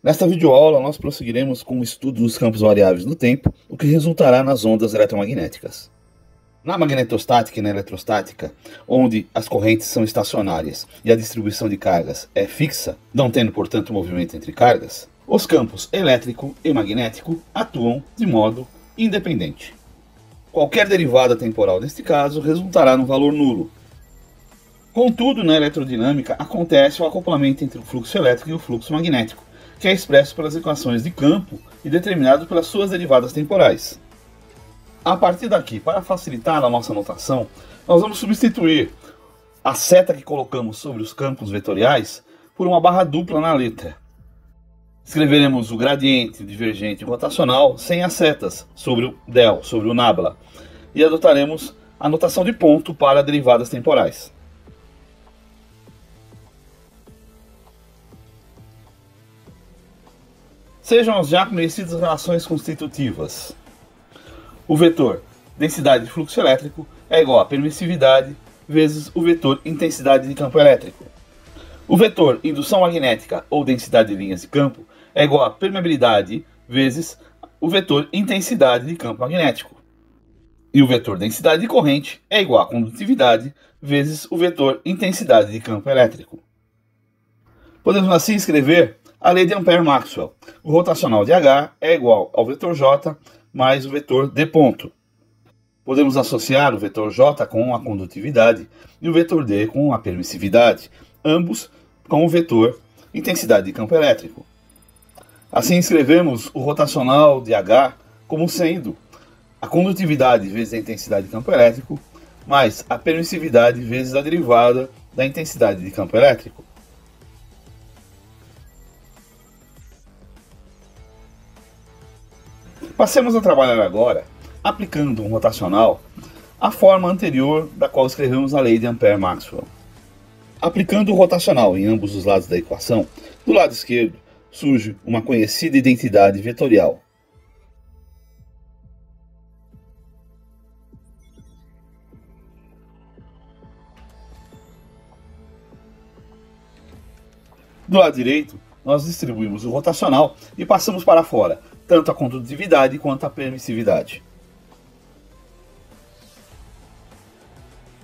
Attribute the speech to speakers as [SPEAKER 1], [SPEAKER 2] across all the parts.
[SPEAKER 1] Nesta videoaula, nós prosseguiremos com o estudo dos campos variáveis no tempo, o que resultará nas ondas eletromagnéticas. Na magnetostática e na eletrostática, onde as correntes são estacionárias e a distribuição de cargas é fixa, não tendo, portanto, movimento entre cargas, os campos elétrico e magnético atuam de modo independente. Qualquer derivada temporal neste caso resultará no valor nulo. Contudo, na eletrodinâmica acontece o acoplamento entre o fluxo elétrico e o fluxo magnético, que é expresso pelas equações de campo e determinado pelas suas derivadas temporais. A partir daqui, para facilitar a nossa notação, nós vamos substituir a seta que colocamos sobre os campos vetoriais por uma barra dupla na letra. Escreveremos o gradiente, o divergente e o rotacional sem as setas sobre o del, sobre o nabla, e adotaremos a notação de ponto para derivadas temporais. Sejam as já conhecidas relações constitutivas. O vetor densidade de fluxo elétrico é igual a permissividade vezes o vetor intensidade de campo elétrico. O vetor indução magnética ou densidade de linhas de campo é igual a permeabilidade vezes o vetor intensidade de campo magnético. E o vetor densidade de corrente é igual a condutividade vezes o vetor intensidade de campo elétrico. Podemos assim escrever a lei de Ampère-Maxwell. O rotacional de H é igual ao vetor J mais o vetor D ponto. Podemos associar o vetor J com a condutividade e o vetor D com a permissividade, ambos com o vetor intensidade de campo elétrico. Assim escrevemos o rotacional de H como sendo a condutividade vezes a intensidade de campo elétrico mais a permissividade vezes a derivada da intensidade de campo elétrico. Passemos a trabalhar agora, aplicando um rotacional, a forma anterior da qual escrevemos a lei de Ampère-Maxwell. Aplicando o rotacional em ambos os lados da equação, do lado esquerdo surge uma conhecida identidade vetorial. Do lado direito, nós distribuímos o rotacional e passamos para fora tanto a condutividade quanto a permissividade.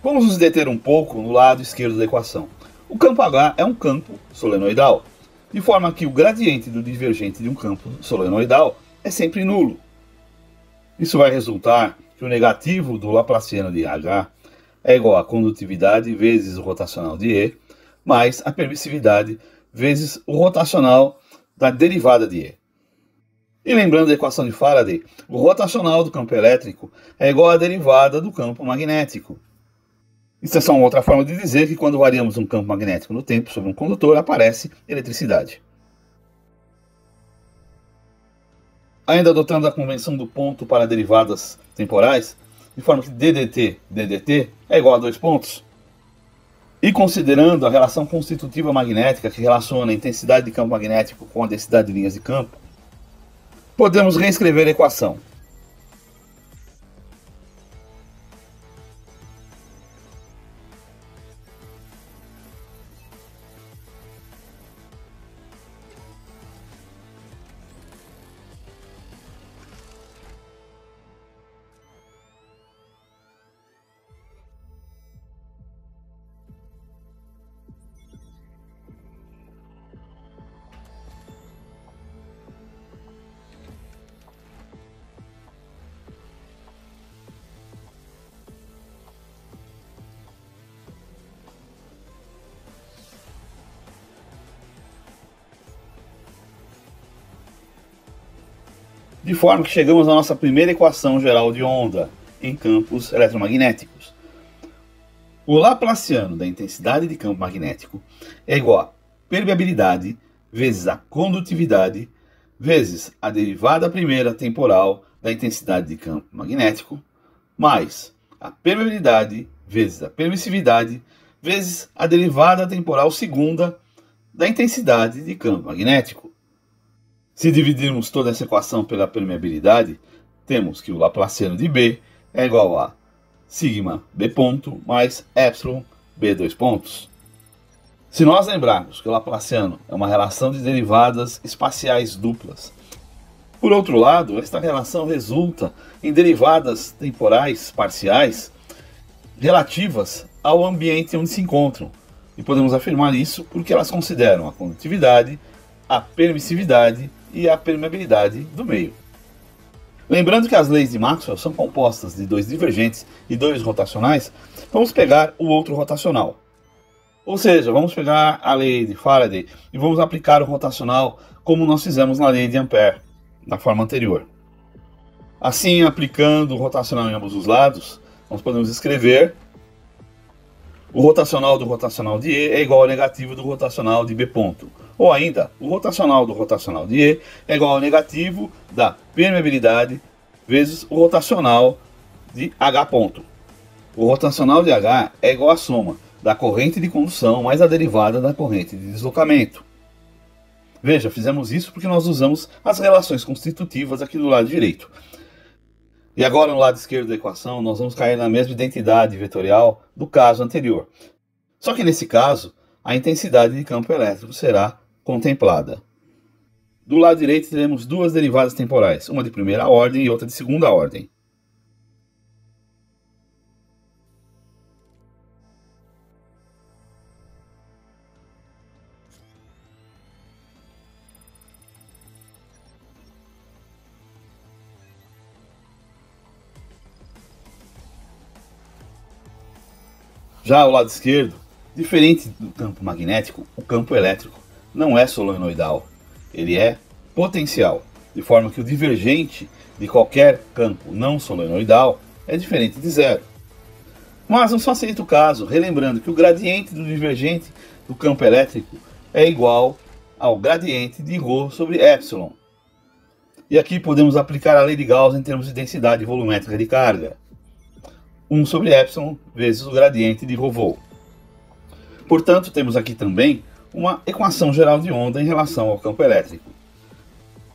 [SPEAKER 1] Vamos nos deter um pouco no lado esquerdo da equação. O campo H é um campo solenoidal, de forma que o gradiente do divergente de um campo solenoidal é sempre nulo. Isso vai resultar que o negativo do laplaciano de H é igual a condutividade vezes o rotacional de E, mais a permissividade vezes o rotacional da derivada de E. E lembrando da equação de Faraday, o rotacional do campo elétrico é igual à derivada do campo magnético. Isso é só uma outra forma de dizer que quando variamos um campo magnético no tempo sobre um condutor, aparece eletricidade. Ainda adotando a convenção do ponto para derivadas temporais, de forma que ddt é igual a 2 pontos. E considerando a relação constitutiva magnética que relaciona a intensidade de campo magnético com a densidade de linhas de campo, podemos reescrever a equação. De forma que chegamos à nossa primeira equação geral de onda em campos eletromagnéticos. O laplaciano da intensidade de campo magnético é igual a permeabilidade vezes a condutividade vezes a derivada primeira temporal da intensidade de campo magnético mais a permeabilidade vezes a permissividade vezes a derivada temporal segunda da intensidade de campo magnético. Se dividirmos toda essa equação pela permeabilidade, temos que o laplaciano de B é igual a sigma B ponto mais epsilon B dois pontos. Se nós lembrarmos que o Laplaciano é uma relação de derivadas espaciais duplas, por outro lado, esta relação resulta em derivadas temporais parciais relativas ao ambiente onde se encontram. E podemos afirmar isso porque elas consideram a condutividade, a permissividade e a permeabilidade do meio. Lembrando que as leis de Maxwell são compostas de dois divergentes e dois rotacionais, vamos pegar o outro rotacional. Ou seja, vamos pegar a lei de Faraday e vamos aplicar o rotacional como nós fizemos na lei de Ampère, na forma anterior. Assim, aplicando o rotacional em ambos os lados, nós podemos escrever o rotacional do rotacional de E é igual ao negativo do rotacional de B ponto. Ou ainda, o rotacional do rotacional de E é igual ao negativo da permeabilidade vezes o rotacional de H ponto. O rotacional de H é igual à soma da corrente de condução mais a derivada da corrente de deslocamento. Veja, fizemos isso porque nós usamos as relações constitutivas aqui do lado direito. E agora no lado esquerdo da equação nós vamos cair na mesma identidade vetorial do caso anterior. Só que nesse caso, a intensidade de campo elétrico será contemplada. Do lado direito teremos duas derivadas temporais, uma de primeira ordem e outra de segunda ordem. Já ao lado esquerdo, diferente do campo magnético, o campo elétrico não é solenoidal, ele é potencial, de forma que o divergente de qualquer campo não solenoidal é diferente de zero. Mas não só aceita o caso, relembrando que o gradiente do divergente do campo elétrico é igual ao gradiente de ρ sobre epsilon. E aqui podemos aplicar a lei de Gauss em termos de densidade volumétrica de carga. 1 sobre epsilon vezes o gradiente de ρ. Portanto, temos aqui também uma equação geral de onda em relação ao campo elétrico.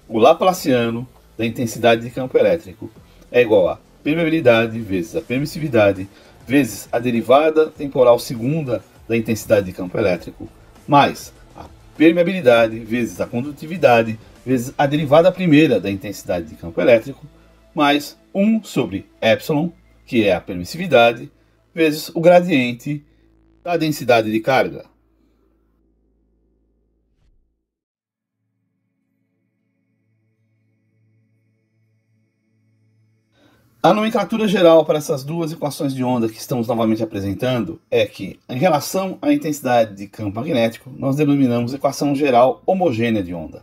[SPEAKER 1] O Laplaciano da intensidade de campo elétrico é igual a permeabilidade vezes a permissividade vezes a derivada temporal segunda da intensidade de campo elétrico, mais a permeabilidade vezes a condutividade vezes a derivada primeira da intensidade de campo elétrico, mais 1 sobre epsilon, que é a permissividade, vezes o gradiente da densidade de carga. A nomenclatura geral para essas duas equações de onda que estamos novamente apresentando é que, em relação à intensidade de campo magnético, nós denominamos equação geral homogênea de onda.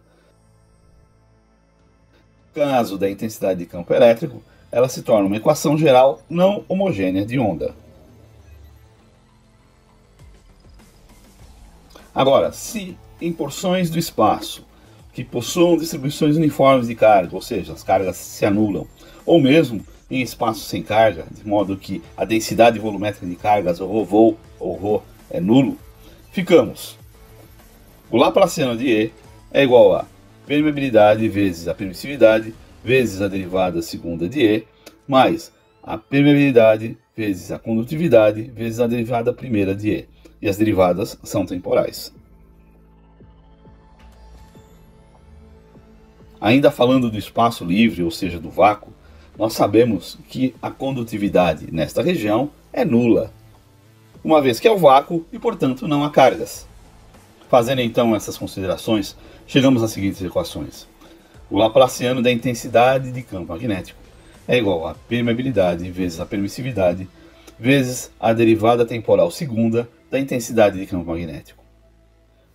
[SPEAKER 1] No caso da intensidade de campo elétrico, ela se torna uma equação geral não homogênea de onda. Agora, se em porções do espaço que possuam distribuições uniformes de carga, ou seja, as cargas se anulam, ou mesmo em espaços sem carga, de modo que a densidade volumétrica de cargas, ou ρ ou ρ, é nulo, ficamos. O Laplaciano de E é igual a permeabilidade vezes a permissividade vezes a derivada segunda de E, mais a permeabilidade vezes a condutividade vezes a derivada primeira de E. E as derivadas são temporais. Ainda falando do espaço livre, ou seja, do vácuo, nós sabemos que a condutividade nesta região é nula, uma vez que é o vácuo e, portanto, não há cargas. Fazendo então essas considerações, chegamos às seguintes equações. O Laplaciano da intensidade de campo magnético é igual a permeabilidade vezes a permissividade vezes a derivada temporal segunda da intensidade de campo magnético.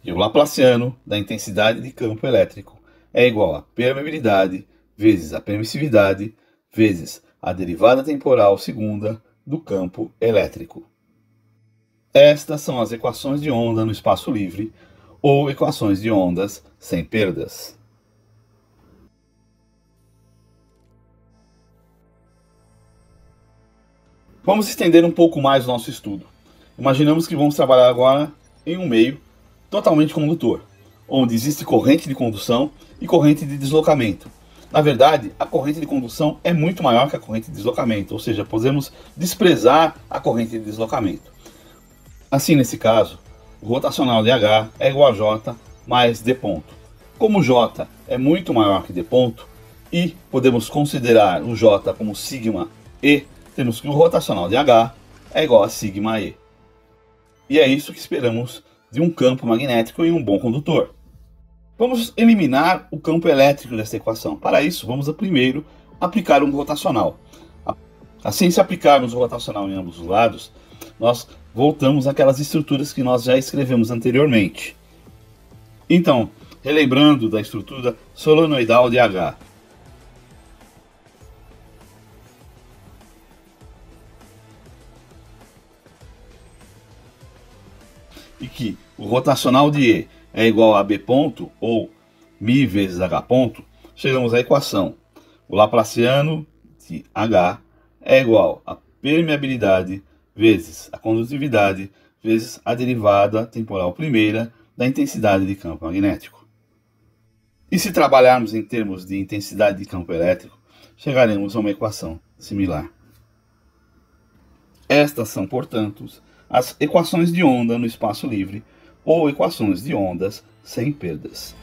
[SPEAKER 1] E o Laplaciano da intensidade de campo elétrico é igual a permeabilidade vezes a permissividade vezes a derivada temporal segunda do campo elétrico. Estas são as equações de onda no espaço livre, ou equações de ondas sem perdas. Vamos estender um pouco mais o nosso estudo. Imaginamos que vamos trabalhar agora em um meio totalmente condutor, onde existe corrente de condução e corrente de deslocamento. Na verdade, a corrente de condução é muito maior que a corrente de deslocamento, ou seja, podemos desprezar a corrente de deslocamento. Assim, nesse caso, o rotacional de H é igual a J mais D ponto. Como J é muito maior que D ponto e podemos considerar o J como sigma E, temos que o rotacional de H é igual a sigma E. E é isso que esperamos de um campo magnético em um bom condutor. Vamos eliminar o campo elétrico desta equação. Para isso, vamos primeiro aplicar um rotacional. Assim, se aplicarmos o rotacional em ambos os lados, nós voltamos àquelas estruturas que nós já escrevemos anteriormente. Então, relembrando da estrutura solenoidal de H. E que o rotacional de E é igual a B ponto, ou μ vezes H ponto, chegamos à equação. O laplaciano de H é igual a permeabilidade vezes a condutividade vezes a derivada temporal primeira da intensidade de campo magnético. E se trabalharmos em termos de intensidade de campo elétrico, chegaremos a uma equação similar. Estas são, portanto, as equações de onda no espaço livre ou equações de ondas sem perdas.